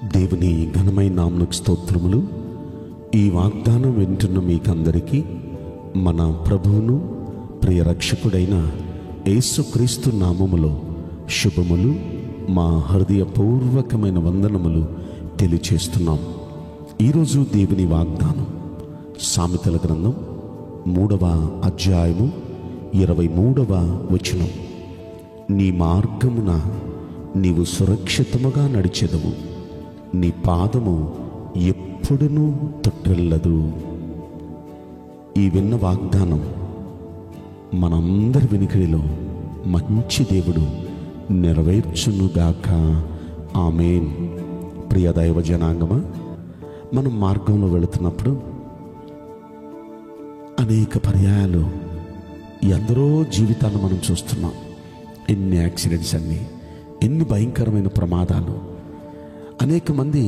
దేవుని ఘనమైన నామమునకు స్తోత్రములు. ఈ వాగ్దానం వింటున్న మీకందరికీ మన ప్రభువును ప్రియ రక్షకుడైన యేసుక్రీస్తు నామములో శుభములు, మా హృదయపూర్వకమైన వందనములు తెలియచేస్తున్నాం. ఈరోజు దేవుని వాగ్దానం సామెతల గ్రంథం 3వ అధ్యాయము 23వ వచనం. నీ మార్గమున నీవు సురక్షితముగా నడిచెదవు, నీ పాదము ఎప్పుడునూ తొట్టిల్లదు. ఈ విన్న వాగ్దానం మనందరి వెనుకడిలో మంచి దేవుడు నెరవేర్చునుగాక. ఆమేన్. ప్రియ దైవ జనాంగమా, మనం మార్గంలో వెళుతున్నప్పుడు అనేక పర్యాయాలు ఎందరో జీవితాలను మనం చూస్తున్నాం. ఎన్ని యాక్సిడెంట్స్ అన్నీ, ఎన్ని భయంకరమైన ప్రమాదాలు. అనేక మంది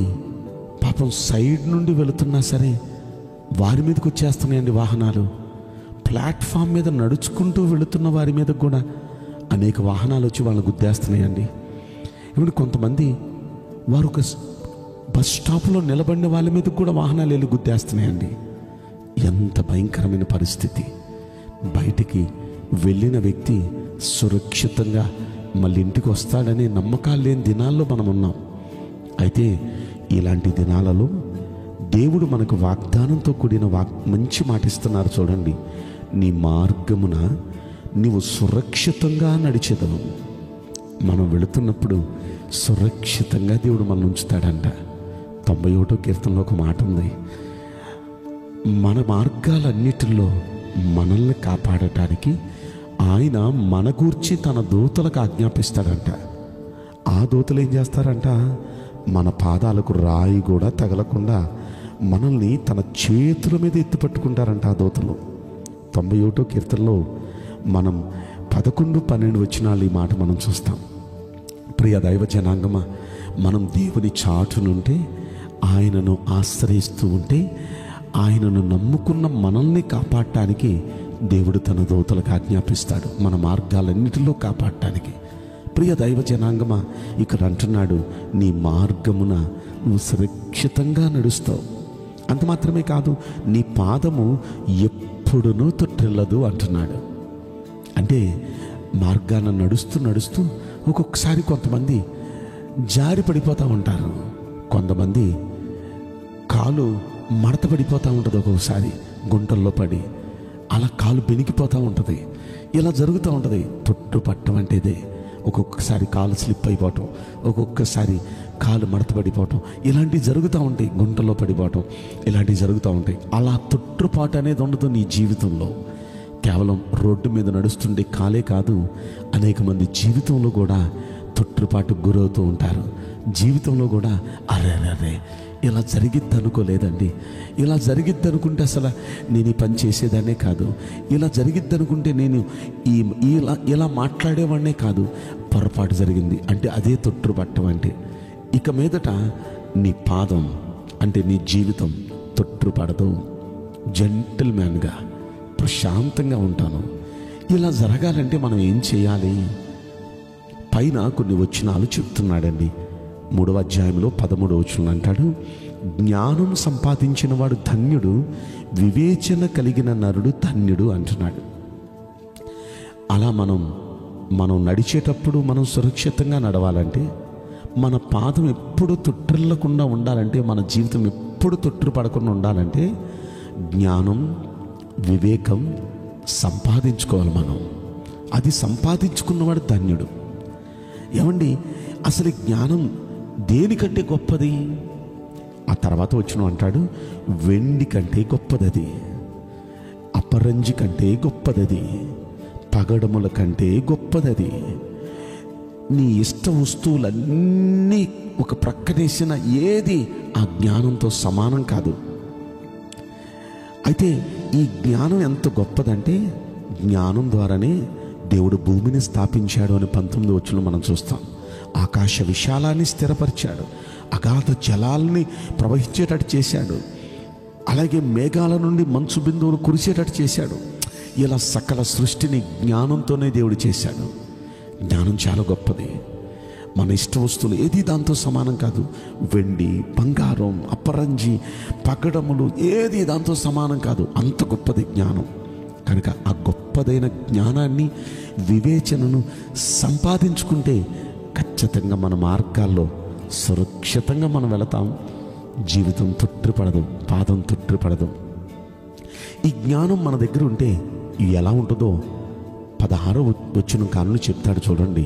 పాపం సైడ్ నుండి వెళుతున్నా సరే వారి మీదకి వచ్చేస్తున్నాయండి వాహనాలు. ప్లాట్ఫామ్ మీద నడుచుకుంటూ వెళుతున్న వారి మీద కూడా అనేక వాహనాలు వచ్చి వాళ్ళని గుద్దేస్తున్నాయండి. ఇప్పుడు కొంతమంది వారు ఒక బస్ స్టాప్లో నిలబడిన వాళ్ళ మీద కూడా వాహనాలు వెళ్ళి గుద్దేస్తున్నాయండి. ఎంత భయంకరమైన పరిస్థితి. బయటికి వెళ్ళిన వ్యక్తి సురక్షితంగా మళ్ళీ ఇంటికి వస్తాడనే నమ్మకాలు లేని దినాల్లో మనం ఉన్నాం. అయితే ఇలాంటి దినాలలో దేవుడు మనకు వాగ్దానంతో కూడిన మంచి మాట ఇస్తున్నారు. చూడండి, నీ మార్గమున నీవు సురక్షితంగా నడిచెదవు. మనం వెళుతున్నప్పుడు సురక్షితంగా దేవుడు మనల్ని ఉంచుతాడంట. 91వ కీర్తనలో ఒక మాట ఉంది, మన మార్గాలన్నిటిలో మనల్ని కాపాడటానికి ఆయన మన గూర్చి తన దూతలకు ఆజ్ఞాపిస్తాడంట. ఆ దూతలు ఏం చేస్తారంట, మన పాదాలకు రాయి కూడా తగలకుండా మనల్ని తన చేతుల మీద ఎత్తిపట్టుకుంటారంట ఆ దూతలు. 91వ కీర్తనలో మనం 11, 12 వచనాలు ఈ మాట మనం చూస్తాం. ప్రియ దైవ జనాంగమా, మనం దేవుని చాటునుంటే, ఆయనను ఆశ్రయిస్తూ ఉంటే, ఆయనను నమ్ముకున్న మనల్ని కాపాడటానికి దేవుడు తన దూతలకు ఆజ్ఞాపిస్తాడు, మన మార్గాలన్నిటిలో కాపాడటానికి. ప్రియ దైవ జనాంగమా, ఇక్కడ అంటున్నాడు, నీ మార్గమున నువ్వు సురక్షితంగా నడుస్తావు. అంత మాత్రమే కాదు, నీ పాదము ఎప్పుడునూ తొట్టిల్లదు అంటున్నాడు. అంటే మార్గాన నడుస్తూ నడుస్తూ ఒక్కొక్కసారి కొంతమంది జారి పడిపోతూ ఉంటారు. కొంతమంది కాలు మడత పడిపోతూ ఉంటుంది, ఒక్కొక్కసారి గుంటల్లో పడి అలా కాలు బెనికిపోతూ ఉంటుంది. ఇలా జరుగుతూ ఉంటుంది. తొట్టుపట్టం అంటే ఇదే. ఒక్కొక్కసారి కాలు స్లిప్ అయిపోవటం, ఒక్కొక్కసారి కాలు మడత పడిపోవటం, ఇలాంటివి జరుగుతూ ఉంటాయి. గుంటలో పడిపోవటం ఇలాంటివి జరుగుతూ ఉంటాయి. అలా తొట్టుపాటు అనేది ఉండదు నీ జీవితంలో. కేవలం రోడ్డు మీద నడుస్తుండే కాలే కాదు, అనేక మంది జీవితంలో కూడా తొట్టుపాటు గురవుతూ ఉంటారు. జీవితంలో కూడా అరే ఇలా జరిగిద్ది అనుకోలేదండి, ఇలా జరిగిద్ది అనుకుంటే అసలు నేను ఈ పని చేసేదాన్నే కాదు, ఇలా జరిగిద్ది అనుకుంటే నేను ఇలా మాట్లాడేవాడినే కాదు, పొరపాటు జరిగింది అంటే అదే తొట్టుపట్టం. అంటే ఇక మీదట నీ పాదం అంటే నీ జీవితం తొట్టుపడదు. జెంటిల్మ్యాన్గా ప్రశాంతంగా ఉంటాను. ఇలా జరగాలంటే మనం ఏం చేయాలి? పైన కొన్ని వచనాలు చెప్తున్నాడండి. 3వ అధ్యాయంలో 13వ వచనం అంటాడు, జ్ఞానం సంపాదించిన వాడు ధన్యుడు, వివేచన కలిగిన నరుడు ధన్యుడు అంటున్నాడు. అలా మనం నడిచేటప్పుడు మనం సురక్షితంగా నడవాలంటే, మన పాదం ఎప్పుడు తొట్టిల్లకుండా ఉండాలంటే, మన జీవితం ఎప్పుడు తొట్టిపడకుండా ఉండాలంటే జ్ఞానం, వివేకం సంపాదించుకోవాలి మనం. అది సంపాదించుకున్నవాడు ధన్యుడు. ఏమండి, అసలు జ్ఞానం దేనికంటే గొప్పది? ఆ తర్వాత వచ్చిన అంటాడు, వెండి కంటే గొప్పదది, అపరంజి కంటే గొప్పదది, పగడముల కంటే గొప్పదది. నీ ఇష్ట వస్తువులన్నీ ఒక ప్రక్కనేసిన ఏది ఆ జ్ఞానంతో సమానం కాదు. అయితే ఈ జ్ఞానం ఎంత గొప్పదంటే, జ్ఞానం ద్వారానే దేవుడు భూమిని స్థాపించాడు అని 19వ వచనంలో మనం చూస్తాం. ఆకాశ విశాలాన్ని స్థిరపరిచాడు, అగాధ జలాల్ని ప్రవహించేటట్టు చేశాడు, అలాగే మేఘాల నుండి మంచు బిందువులు కురిసేటట్టు చేశాడు. ఇలా సకల సృష్టిని జ్ఞానంతోనే దేవుడు చేశాడు. జ్ఞానం చాలా గొప్పది. మన ఇష్ట వస్తువులు ఏది దాంతో సమానం కాదు. వెండి, బంగారం, అపరంజి, పగడములు ఏది దాంతో సమానం కాదు. అంత గొప్పది జ్ఞానం. కనుక ఆ గొప్పదైన జ్ఞానాన్ని, వివేచనను సంపాదించుకుంటే ఖచ్చితంగా మన మార్గాల్లో సురక్షితంగా మనం వెళతాం. జీవితం తొట్టిపడదు, పాదం తొట్టిపడదు. ఈ జ్ఞానం మన దగ్గర ఉంటే ఎలా ఉంటుందో 16వ వచనం కానులు చెప్తాడు చూడండి.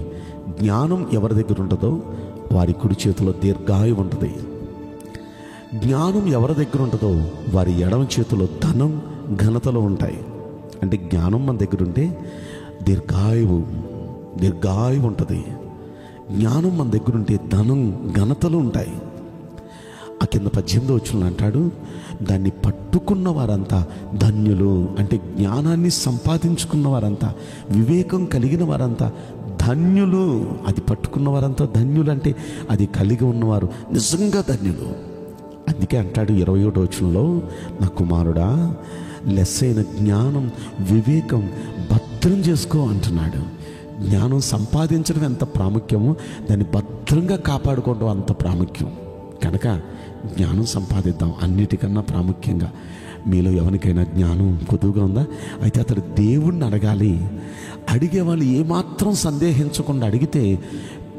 జ్ఞానం ఎవరి దగ్గర ఉంటుందో వారి కుడి చేతిలో దీర్ఘాయువు ఉంటుంది. జ్ఞానం ఎవరి దగ్గర ఉంటుందో వారి ఎడమ చేతిలో ధనం, ఘనతలు ఉంటాయి. అంటే జ్ఞానం మన దగ్గర ఉంటే దీర్ఘాయువు ఉంటుంది. జ్ఞానం మన దగ్గర ఉంటే ధనం, ఘనతలు ఉంటాయి. ఆ కింద 18వ వచనంలో అంటాడు, దాన్ని పట్టుకున్న వారంతా ధన్యులు. అంటే జ్ఞానాన్ని సంపాదించుకున్న వారంతా, వివేకం కలిగిన వారంతా ధన్యులు. అది పట్టుకున్న వారంతా ధన్యులు అంటే అది కలిగి ఉన్నవారు నిజంగా ధన్యులు. అందుకే అంటాడు 21వ వచనంలో, నా కుమారుడా, లెస్సైన జ్ఞానం, వివేకం భద్రం చేసుకో అంటున్నాడు. జ్ఞానం సంపాదించడం ఎంత ప్రాముఖ్యమో దాన్ని భద్రంగా కాపాడుకోవడం అంత ప్రాముఖ్యం. కనుక జ్ఞానం సంపాదిద్దాం. అన్నిటికన్నా ప్రాముఖ్యంగా మీలో ఎవరికైనా జ్ఞానం కొద్దుగా ఉందా? అయితే అతడు దేవుణ్ణి అడగాలి. అడిగే వాళ్ళు ఏమాత్రం సందేహించకుండా అడిగితే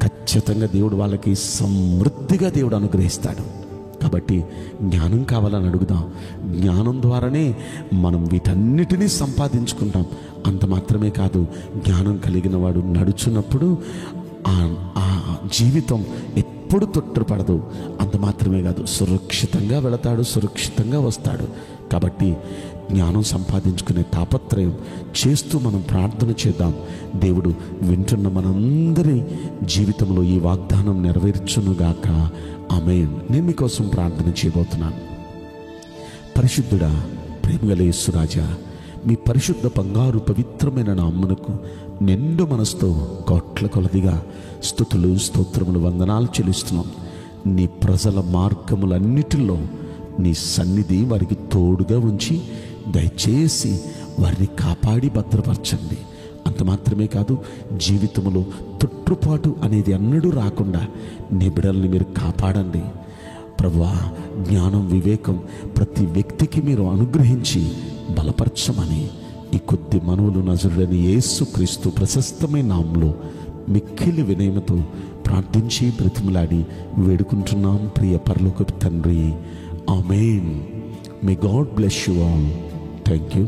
ఖచ్చితంగా దేవుడు వాళ్ళకి సమృద్ధిగా దేవుడు అనుగ్రహిస్తాడు. కాబట్టి జ్ఞానం కావాలని అడుగుదాం. జ్ఞానం ద్వారానే మనం వీటన్నిటినీ సంపాదించుకుంటాం. అంత మాత్రమే కాదు, జ్ఞానం కలిగిన వాడు నడుచున్నప్పుడు ఆ జీవితం ఎప్పుడు తొట్టుపడదు. అంత మాత్రమే కాదు, సురక్షితంగా వెళతాడు, సురక్షితంగా వస్తాడు. కాబట్టి జ్ఞానం సంపాదించుకునే తాపత్రయం చేస్తూ మనం ప్రార్థన చేద్దాం. దేవుడు వింటున్న మనందరి జీవితంలో ఈ వాగ్దానం నెరవేర్చునుగాక. ఆమేన్. నేను మీకోసం ప్రార్థన చేయబోతున్నాను. పరిశుద్ధుడా, ప్రేమగల యేసురాజా, మీ పరిశుద్ధ బంగారు పవిత్రమైన నామమునకు నిండు మనసుతో కోట్ల కొలదిగా స్తుతులు, స్తోత్రములు, వందనాలు చెల్లిస్తున్నాం. నీ ప్రజల మార్గములన్నిటిలో నీ సన్నిధి వారికి తోడుగా ఉంచి దయచేసి వారిని కాపాడి భద్రపరచండి. అంత మాత్రమే కాదు, జీవితంలో తొట్టుపాటు అనేది ఎన్నడూ రాకుండా నీ బిడ్డల్ని మీరు కాపాడండి ప్రభువా. జ్ఞానం, వివేకం ప్రతి వ్యక్తికి మీరు అనుగ్రహించి బలపరచమని ఈ కొద్ది మనవులు నజరుడైన యేసుక్రీస్తు ప్రశస్తమైన నామములో మిక్కిలి వినయముతో ప్రార్థించి బ్రతిమలాడి వేడుకుంటున్నాం ప్రియ పరలోకపు తండ్రి. Amen. May God bless you all. Thank you.